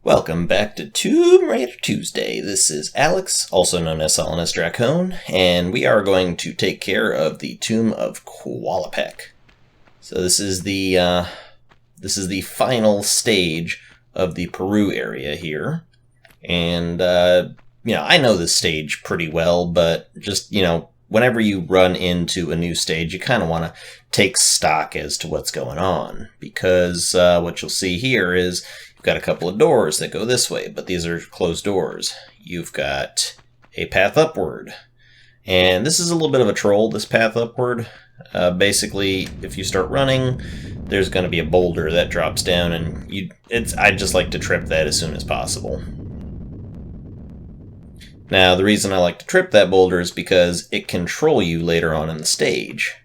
Welcome back to Tomb Raider Tuesday. This is Alex, also known as Solanus Dracone, and we are going to take care of the Tomb of Qualopec. So this is the final stage of the Peru area here, and I know this stage pretty well, but just whenever you run into a new stage, you kind of want to take stock as to what's going on, because what you'll see here is you've got a couple of doors that go this way, but these are closed doors. You've got a path upward, and this is a little bit of a troll, this path upward. Basically, if you start running, there's going to be a boulder that drops down, and I'd just like to trip that as soon as possible. Now, the reason I like to trip that boulder is because it can troll you later on in the stage.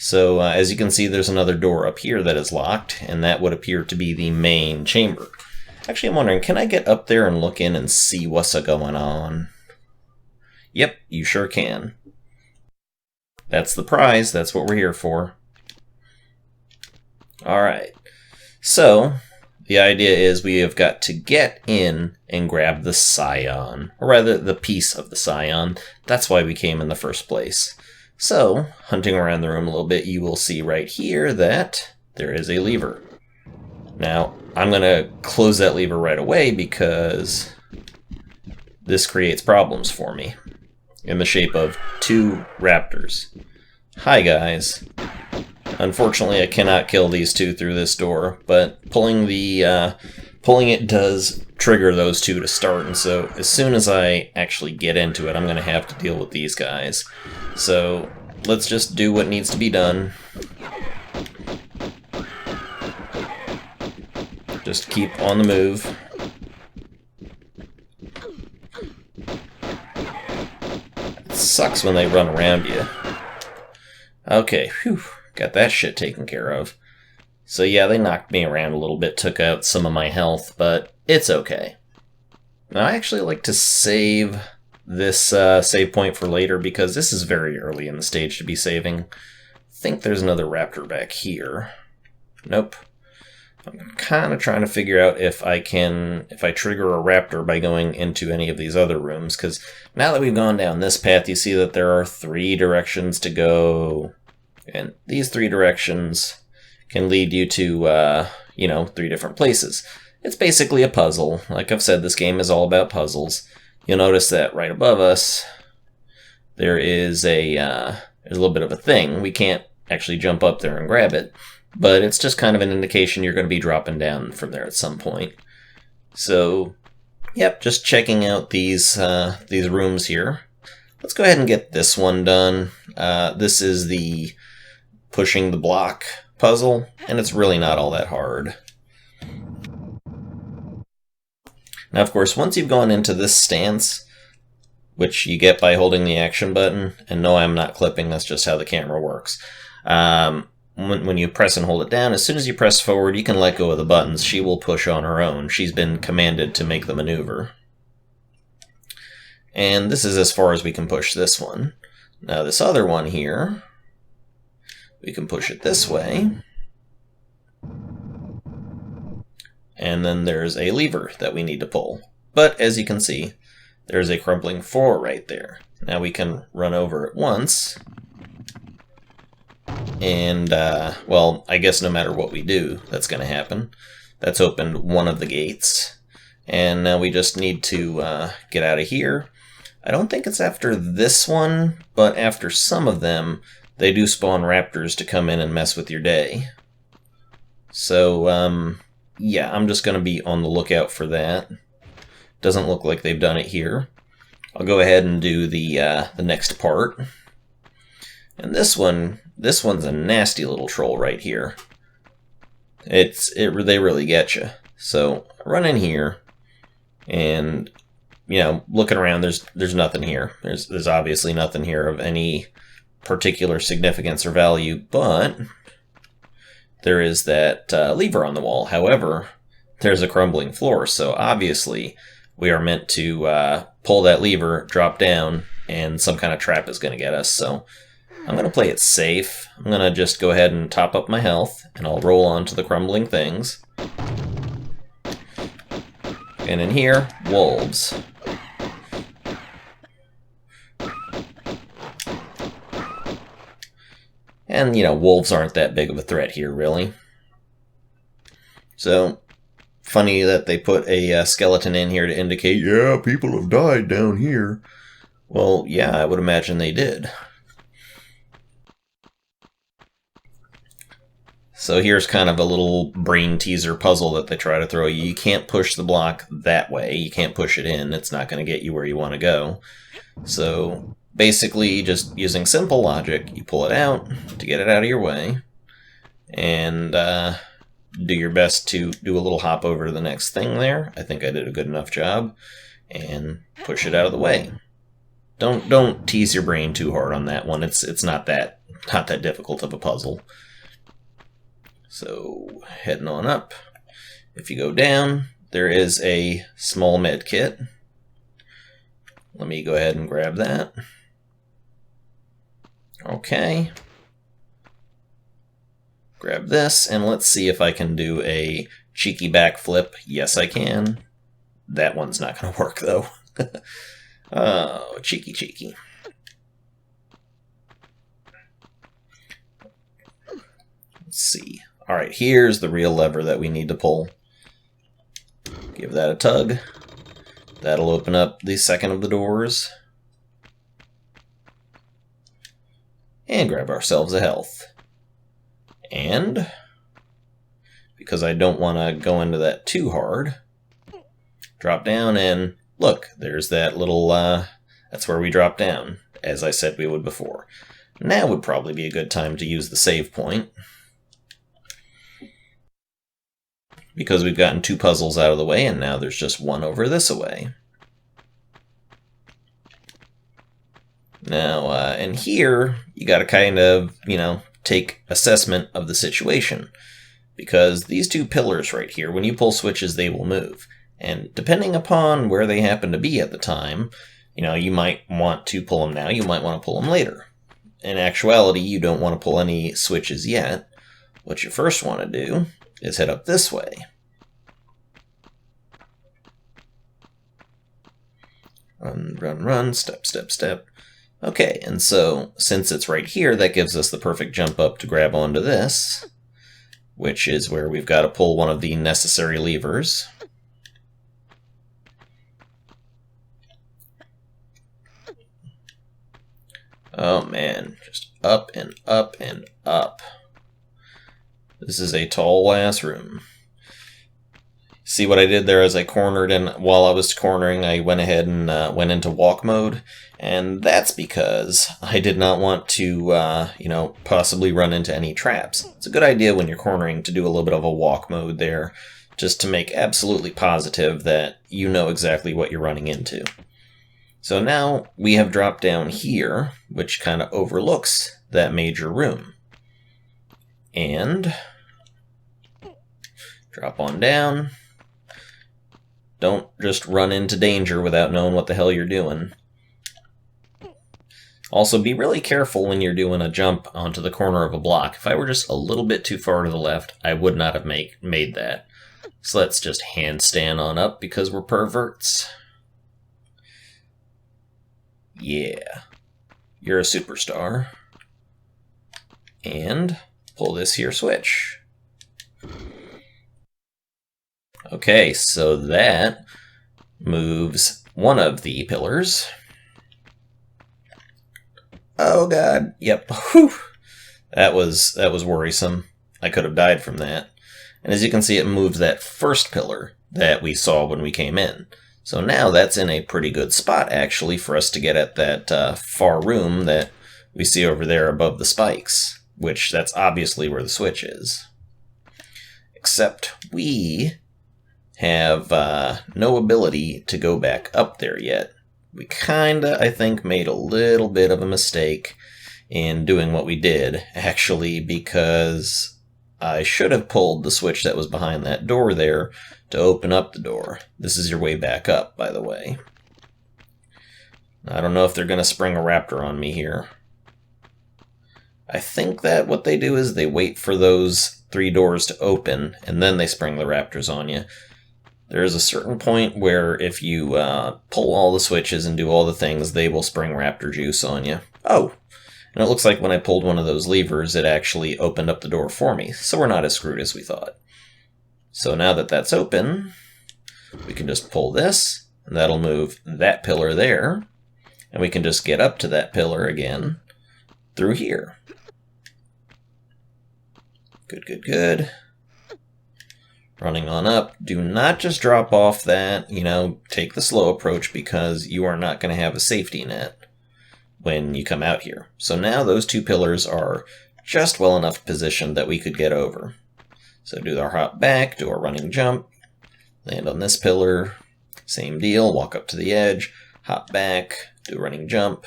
So, as you can see, there's another door up here that is locked, and that would appear to be the main chamber. Actually, I'm wondering, can I get up there and look in and see what's going on? Yep, you sure can. That's the prize, that's what we're here for. Alright, so the idea is we have got to get in and grab the scion, or rather the piece of the scion. That's why we came in the first place. So, hunting around the room a little bit, you will see right here that there is a lever. Now, I'm going to close that lever right away because this creates problems for me in the shape of two raptors. Hi, guys. Unfortunately, I cannot kill these two through this door, but pulling it does trigger those two to start, and so as soon as I actually get into it, I'm going to have to deal with these guys. So let's just do what needs to be done. Just keep on the move. It sucks when they run around you. Okay, whew, got that shit taken care of. So yeah, they knocked me around a little bit, took out some of my health, but it's okay. Now I actually like to save this save point for later because this is very early in the stage to be saving. I think there's another raptor back here. Nope. I'm kind of trying to figure out if I trigger a raptor by going into any of these other rooms, because now that we've gone down this path, you see that there are 3 directions to go. And these 3 directions can lead you to, 3 different places. It's basically a puzzle. Like I've said, this game is all about puzzles. You'll notice that right above us, there is there's a little bit of a thing. We can't actually jump up there and grab it, but it's just kind of an indication you're going to be dropping down from there at some point. So, yep, just checking out these rooms here. Let's go ahead and get this one done. This is the pushing the block puzzle, and it's really not all that hard. Now, of course, once you've gone into this stance, which you get by holding the action button, and no, I'm not clipping, that's just how the camera works. When you press and hold it down, as soon as you press forward, you can let go of the buttons. She will push on her own. She's been commanded to make the maneuver. And this is as far as we can push this one. Now, this other one here, we can push it this way. And then there's a lever that we need to pull. But as you can see, there's a crumbling floor right there. Now we can run over it once. And, well, I guess no matter what we do, that's going to happen. That's opened one of the gates. And now we just need to get out of here. I don't think it's after this one, but after some of them, they do spawn raptors to come in and mess with your day. So, yeah, I'm just going to be on the lookout for that. Doesn't look like they've done it here. I'll go ahead and do the next part. And this one's a nasty little troll right here. They really get you. So run in here, and looking around, there's nothing here. There's obviously nothing here of any particular significance or value, but there is that lever on the wall. However, there's a crumbling floor, so obviously we are meant to pull that lever, drop down, and some kind of trap is going to get us. So I'm going to play it safe. I'm going to just go ahead and top up my health, and I'll roll onto the crumbling things. And in here, wolves. And, you know, wolves aren't that big of a threat here, really. So, funny that they put a skeleton in here to indicate, yeah, people have died down here. Well, yeah, I would imagine they did. So here's kind of a little brain teaser puzzle that they try to throw you. You can't push the block that way. You can't push it in. It's not going to get you where you want to go. So basically, just using simple logic, you pull it out to get it out of your way, and do your best to do a little hop over to the next thing there. I think I did a good enough job. And push it out of the way. Don't tease your brain too hard on that one. It's not that difficult of a puzzle. So, heading on up. If you go down, there is a small med kit. Let me go ahead and grab that. Okay. Grab this, and let's see if I can do a cheeky backflip. Yes, I can. That one's not going to work, though. Oh, cheeky. Let's see. Alright, here's the real lever that we need to pull. Give that a tug. That'll open up the second of the doors. And grab ourselves a health. And, because I don't want to go into that too hard, drop down and look, there's that little, that's where we drop down, as I said we would before. Now would probably be a good time to use the save point, because we've gotten 2 puzzles out of the way, and now there's just 1 over this away. Now, in here, you gotta kind of, you know, take assessment of the situation, because these 2 pillars right here, when you pull switches, they will move. And depending upon where they happen to be at the time, you know, you might want to pull them now, you might want to pull them later. In actuality, you don't want to pull any switches yet. What you first want to do is head up this way. Run, step. Okay, and so, since it's right here, that gives us the perfect jump up to grab onto this, which is where we've got to pull one of the necessary levers. Oh man, just up and up and up. This is a tall ass room. See what I did there as I cornered, and while I was cornering I went ahead and went into walk mode, and that's because I did not want to, you know, possibly run into any traps. It's a good idea when you're cornering to do a little bit of a walk mode there, just to make absolutely positive that you know exactly what you're running into. So now we have dropped down here, which kind of overlooks that major room. And drop on down. Don't just run into danger without knowing what the hell you're doing. Also, be really careful when you're doing a jump onto the corner of a block. If I were just a little bit too far to the left, I would not have made that. So let's just handstand on up because we're perverts. Yeah. You're a superstar. And pull this here switch. Okay, so that moves one of the pillars. Oh god, yep. Whew. That was worrisome. I could have died from that. And as you can see, it moves that first pillar that we saw when we came in. So now that's in a pretty good spot, actually, for us to get at that far room that we see over there above the spikes, which that's obviously where the switch is. Except we have no ability to go back up there yet. We kinda, I think, made a little bit of a mistake in doing what we did, actually, because I should have pulled the switch that was behind that door there to open up the door. This is your way back up, by the way. I don't know if they're going to spring a raptor on me here. I think that what they do is they wait for those 3 doors to open, and then they spring the raptors on you. There is a certain point where if you pull all the switches and do all the things, they will spring raptor juice on you. Oh, and it looks like when I pulled one of those levers, it actually opened up the door for me, so we're not as screwed as we thought. So now that that's open, we can just pull this, and that'll move that pillar there, and we can just get up to that pillar again through here. Good, good, good. Running on up. Do not just drop off that, take the slow approach, because you are not going to have a safety net when you come out here. So now those two pillars are just well enough positioned that we could get over. So do our hop back, do our running jump, land on this pillar, same deal, walk up to the edge, hop back, do a running jump,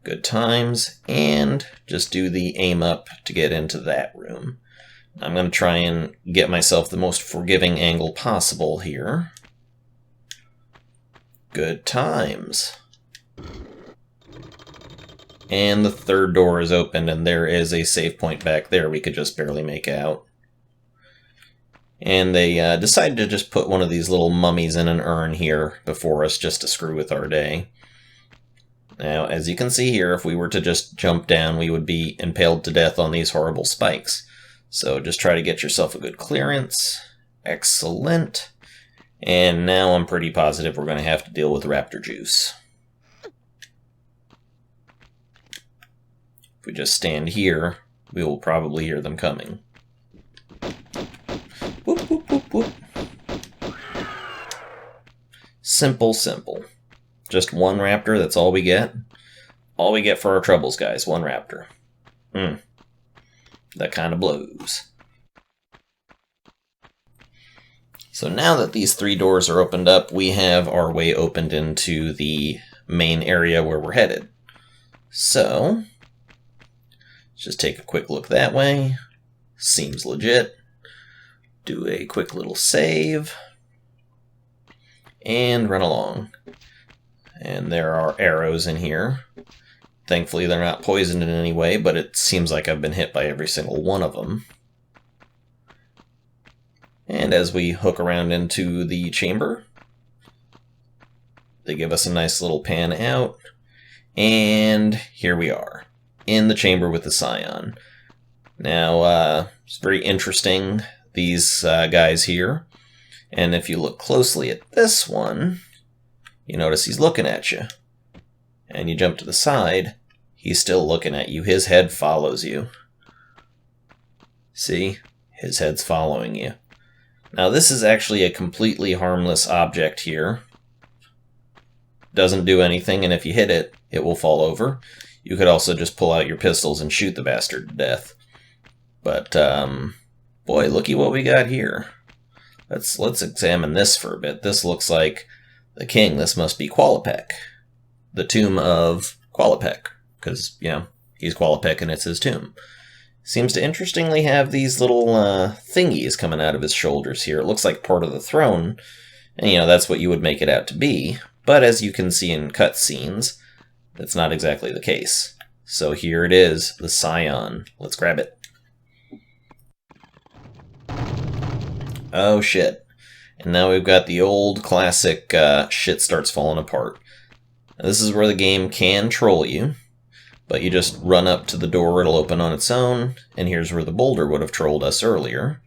good times, and just do the aim up to get into that room. I'm going to try and get myself the most forgiving angle possible here. Good times. And the third door is opened, and there is a save point back there we could just barely make out. And they decided to just put one of these little mummies in an urn here before us just to screw with our day. Now, as you can see here, if we were to just jump down, we would be impaled to death on these horrible spikes. So just try to get yourself a good clearance. Excellent. And now I'm pretty positive we're going to have to deal with raptor juice. If we just stand here, we will probably hear them coming. Whoop, whoop, whoop, whoop. Simple, simple. Just one raptor, that's all we get. All we get for our troubles, guys. One raptor. That kind of blows. So now that these three doors are opened up, we have our way opened into the main area where we're headed. So, let's just take a quick look that way. Seems legit. Do a quick little save. And run along. And there are arrows in here. Thankfully, they're not poisoned in any way, but it seems like I've been hit by every single one of them. And as we hook around into the chamber, they give us a nice little pan out. And here we are, in the chamber with the Scion. Now, it's very interesting, these guys here. And if you look closely at this one, you notice he's looking at you. And you jump to the side, he's still looking at you. His head follows you. See? His head's following you. Now this is actually a completely harmless object here. Doesn't do anything, and if you hit it, it will fall over. You could also just pull out your pistols and shoot the bastard to death. But, boy, looky what we got here. Let's examine this for a bit. This looks like the king. This must be Qualopec. The tomb of Qualopec, because, he's Qualopec and it's his tomb. Seems to interestingly have these little thingies coming out of his shoulders here. It looks like part of the throne, and, that's what you would make it out to be. But as you can see in cutscenes, that's not exactly the case. So here it is, the Scion. Let's grab it. Oh, shit. And now we've got the old classic shit starts falling apart. Now, this is where the game can troll you, but you just run up to the door, it'll open on its own, and here's where the boulder would have trolled us earlier.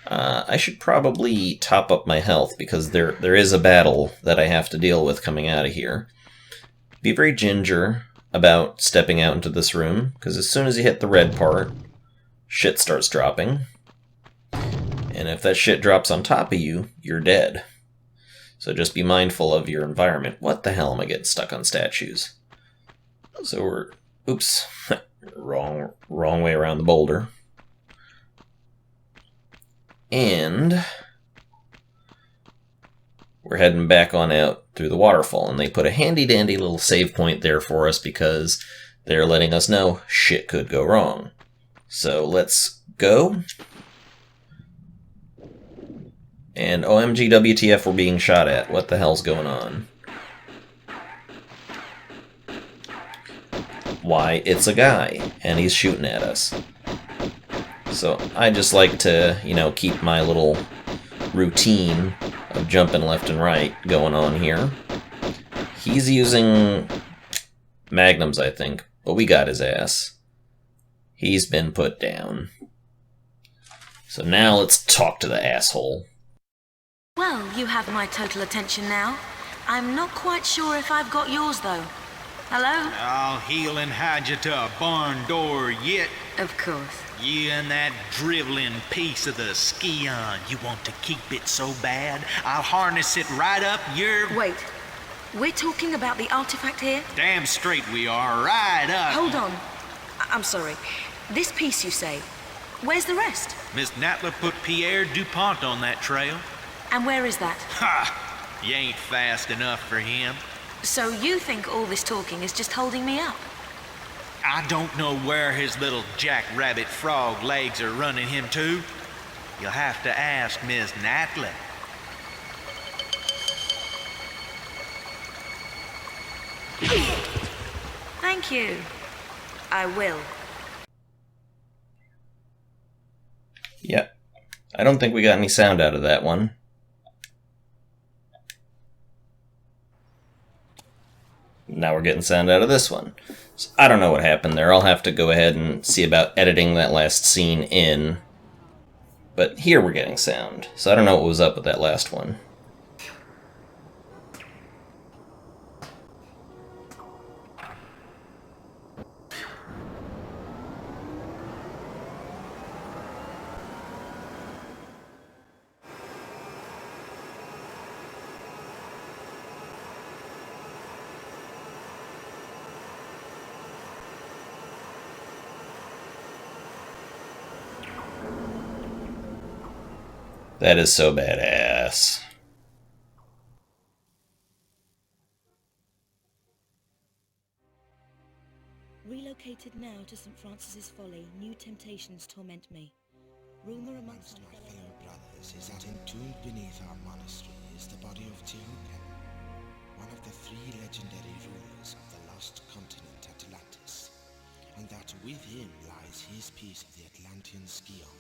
I should probably top up my health, because there is a battle that I have to deal with coming out of here. Be very ginger about stepping out into this room, because as soon as you hit the red part, shit starts dropping. And if that shit drops on top of you, you're dead. So just be mindful of your environment. What the hell am I getting stuck on statues? So we're... Oops. wrong way around the boulder. And we're heading back on out through the waterfall. And they put a handy-dandy little save point there for us because they're letting us know shit could go wrong. So let's go. And OMG WTF, we're being shot at. What the hell's going on? Why, it's a guy, and he's shooting at us. So I just like to, keep my little routine of jumping left and right going on here. He's using magnums, I think, but we got his ass. He's been put down. So now let's talk to the asshole. Well, you have my total attention now. I'm not quite sure if I've got yours, though. Hello? I'll heel and hide you to a barn door yet. Of course. You and that driveling piece of the Scion. You want to keep it so bad, I'll harness it right up your... Wait. We're talking about the artifact here? Damn straight we are, right up. Hold on. I'm sorry. This piece, you say. Where's the rest? Miss Natla put Pierre DuPont on that trail. And where is that? Ha! You ain't fast enough for him. So you think all this talking is just holding me up? I don't know where his little jackrabbit frog legs are running him to. You'll have to ask Miss Natla. Thank you. I will. Yep. I don't think we got any sound out of that one. Now we're getting sound out of this one. So I don't know what happened there. I'll have to go ahead and see about editing that last scene in. But here we're getting sound. So I don't know what was up with that last one. That is so badass. Relocated now to St. Francis's Folly, new temptations torment me. Rumor amongst my fellow brothers is that entombed beneath our monastery is the body of Tehukan, one of the 3 legendary rulers of the lost continent Atlantis, and that with him lies his piece of the Atlantean Scion,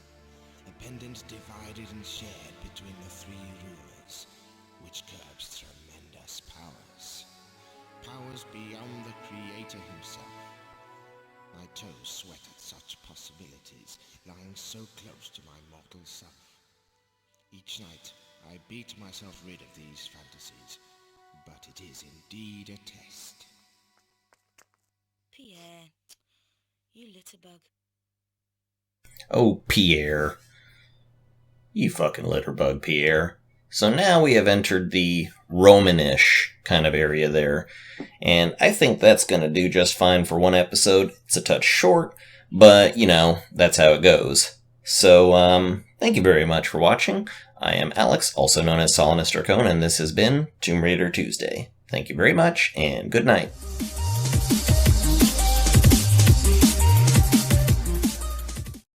the pendant divided and shared between the 3 rulers, which curbs tremendous powers. Powers beyond the Creator himself. My toes sweat at such possibilities, lying so close to my mortal self. Each night, I beat myself rid of these fantasies, but it is indeed a test. Pierre, you litterbug. Oh, Pierre. You fucking litterbug, Pierre. So now we have entered the Romanish kind of area there. And I think that's going to do just fine for one episode. It's a touch short, but, you know, that's how it goes. So, thank you very much for watching. I am Alex, also known as Solanus Dracone, and this has been Tomb Raider Tuesday. Thank you very much, and good night.